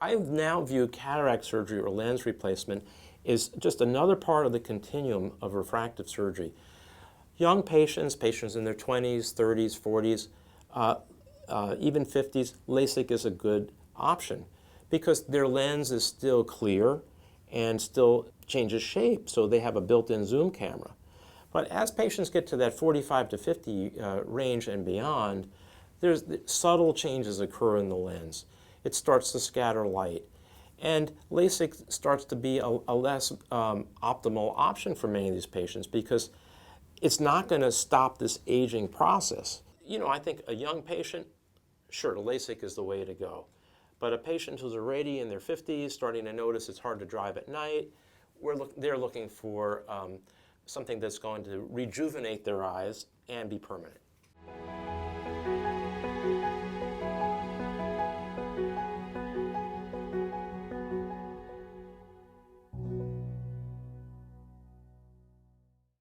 I now view cataract surgery or lens replacement is just another part of the continuum of refractive surgery. Young patients in their 20s, 30s, 40s, even 50s, LASIK is a good option because their lens is still clear and still changes shape, so they have a built-in zoom camera. But as patients get to that 45 to 50 range and beyond, there's subtle changes occur in the lens. It starts to scatter light. And LASIK starts to be a less optimal option for many of these patients because it's not going to stop this aging process. You know, I think a young patient, sure, LASIK is the way to go. But a patient who's already in their 50s, starting to notice it's hard to drive at night, they're looking for something that's going to rejuvenate their eyes and be permanent.